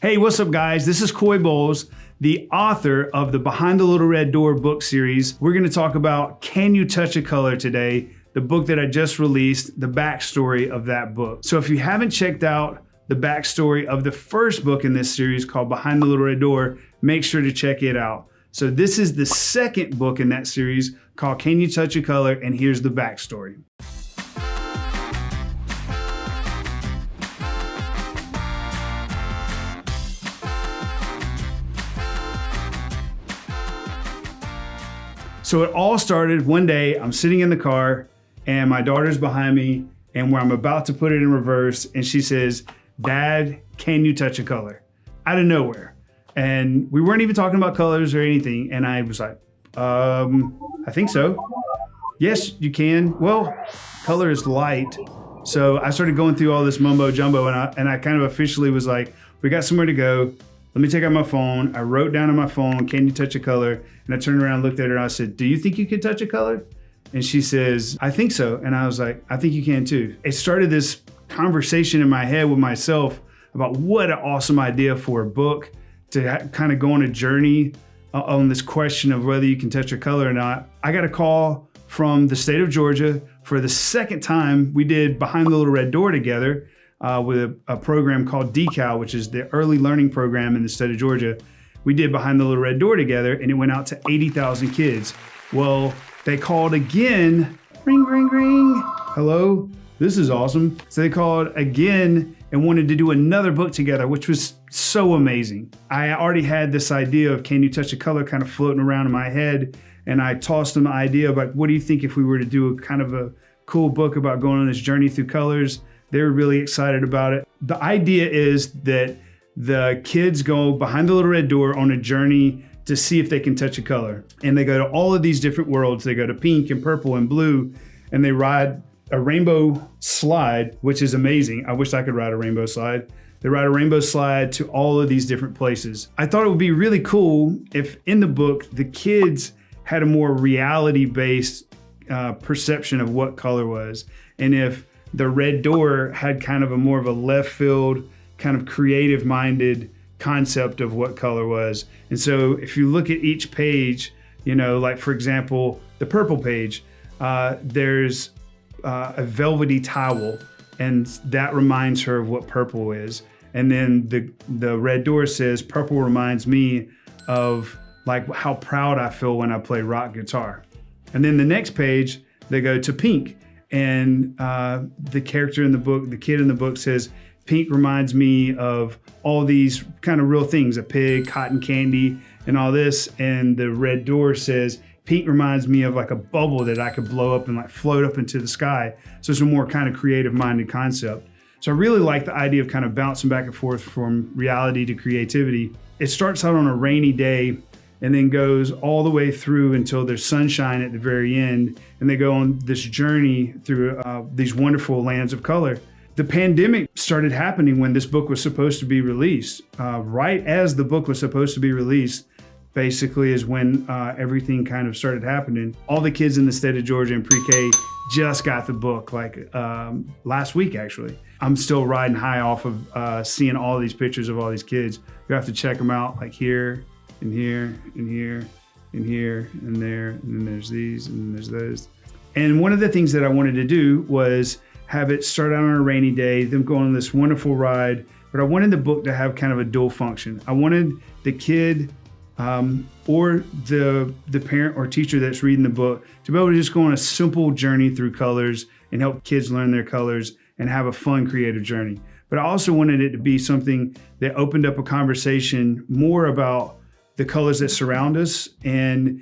Hey, what's up guys? This is Coy Bowles, the author of the Behind the Little Red Door book series. We're gonna talk about Can You Touch a Color today, the book that I just released, the backstory of that book. So if you haven't checked out the backstory of the first book in this series called Behind the Little Red Door, make sure to check it out. So this is the second book in that series called Can You Touch a Color, and here's the backstory. So it all started one day. I'm sitting in the car and my daughter's behind me, and where I'm about to put it in reverse, and she says, "Dad, can you touch a color?" Out of nowhere. And we weren't even talking about colors or anything. And I was like, I think so. Yes, you can. Well, color is light. So I started going through all this mumbo jumbo, and I kind of officially was like, we got somewhere to go. Let me take out my phone. I wrote down on my phone, "Can you touch a color?" And I turned around, looked at her, and I said, "Do you think you can touch a color?" And she says, "I think so." And I was like, "I think you can too." It started this conversation in my head with myself about what an awesome idea for a book to kind of go on a journey on this question of whether you can touch a color or not. I got a call from the state of Georgia for the second time. We did Behind the Little Red Door together with a program called DECAL, which is the early learning program in the state of Georgia. We did Behind the Little Red Door together, and it went out to 80,000 kids. Well, they called again, ring, ring, ring. Hello, this is awesome. So they called again and wanted to do another book together, which was so amazing. I already had this idea of Can You Touch a Color kind of floating around in my head, and I tossed them the idea of like, what do you think if we were to do a kind of a cool book about going on this journey through colors? They were really excited about it. The idea is that the kids go behind the little red door on a journey to see if they can touch a color. And they go to all of these different worlds. They go to pink and purple and blue, and they ride a rainbow slide, which is amazing. I wish I could ride a rainbow slide. They ride a rainbow slide to all of these different places. I thought it would be really cool if in the book, the kids had a more reality-based perception of what color was. And if the red door had kind of a more of a left field, kind of creative minded concept of what color was. And so if you look at each page, you know, like for example, the purple page, there's a velvety towel, and that reminds her of what purple is. And then the red door says, "Purple reminds me of like how proud I feel when I play rock guitar." And then the next page, they go to pink. And the character in the book, the kid in the book says, "Pink reminds me of all these kind of real things, a pig, cotton candy, and all this." And the red door says, "Pink reminds me of like a bubble that I could blow up and like float up into the sky." So it's a more kind of creative minded concept. So I really like the idea of kind of bouncing back and forth from reality to creativity. It starts out on a rainy day and then goes all the way through until there's sunshine at the very end. And they go on this journey through these wonderful lands of color. The pandemic started happening when this book was supposed to be released. Right as the book was supposed to be released, basically is when everything kind of started happening. All the kids in the state of Georgia in pre-K just got the book like last week, actually. I'm still riding high off of seeing all these pictures of all these kids. You have to check them out like here, and here, and here, and here, and there, and then there's these, and then there's those. And one of the things that I wanted to do was have it start out on a rainy day, them go on this wonderful ride, but I wanted the book to have kind of a dual function. I wanted the kid or the parent or teacher that's reading the book to be able to just go on a simple journey through colors and help kids learn their colors and have a fun, creative journey. But I also wanted it to be something that opened up a conversation more about the colors that surround us, and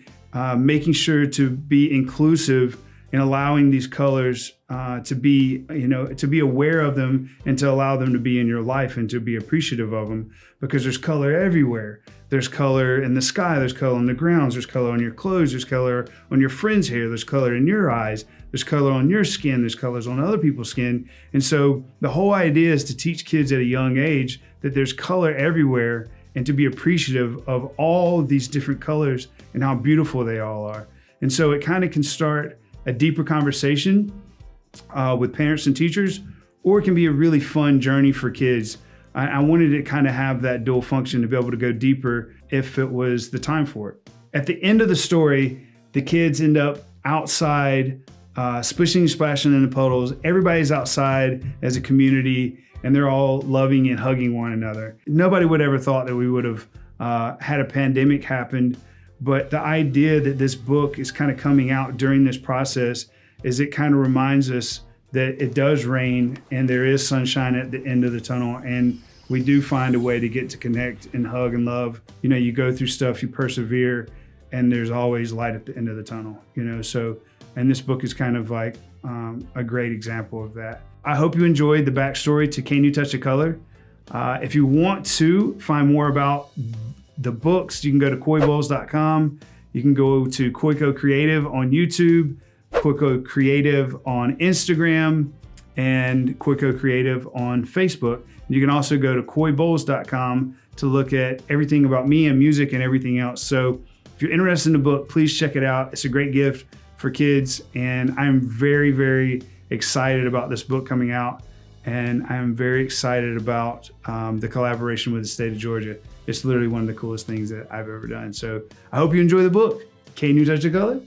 making sure to be inclusive in allowing these colors to be, to be aware of them and to allow them to be in your life and to be appreciative of them, because there's color everywhere. There's color in the sky, there's color on the grounds, there's color on your clothes, there's color on your friend's hair, there's color in your eyes, there's color on your skin, there's colors on other people's skin. And so the whole idea is to teach kids at a young age that there's color everywhere, and to be appreciative of all these different colors and how beautiful they all are. And so it kind of can start a deeper conversation with parents and teachers, or it can be a really fun journey for kids I wanted to kind of have that dual function to be able to go deeper if it was the time for it. At the end of the story, the kids end up outside, splishing, splashing in the puddles. Everybody's outside as a community, and they're all loving and hugging one another. Nobody would ever thought that we would have had a pandemic happen, but the idea that this book is kind of coming out during this process is it kind of reminds us that it does rain and there is sunshine at the end of the tunnel, and we do find a way to get to connect and hug and love. You know, you go through stuff, you persevere, and there's always light at the end of the tunnel, you know? So, and this book is kind of like a great example of that. I hope you enjoyed the backstory to Can You Touch a Color? If you want to find more about the books, you can go to coybowles.com. You can go to Coyco Creative on YouTube, Coyco Creative on Instagram, and Coyco Creative on Facebook. You can also go to coybowles.com to look at everything about me and music and everything else. So if you're interested in the book, please check it out. It's a great gift for kids, and I'm very, very excited about this book coming out, and I'm very excited about the collaboration with the state of Georgia. It's literally one of the coolest things that I've ever done. So I hope you enjoy the book. Can You Touch a Color?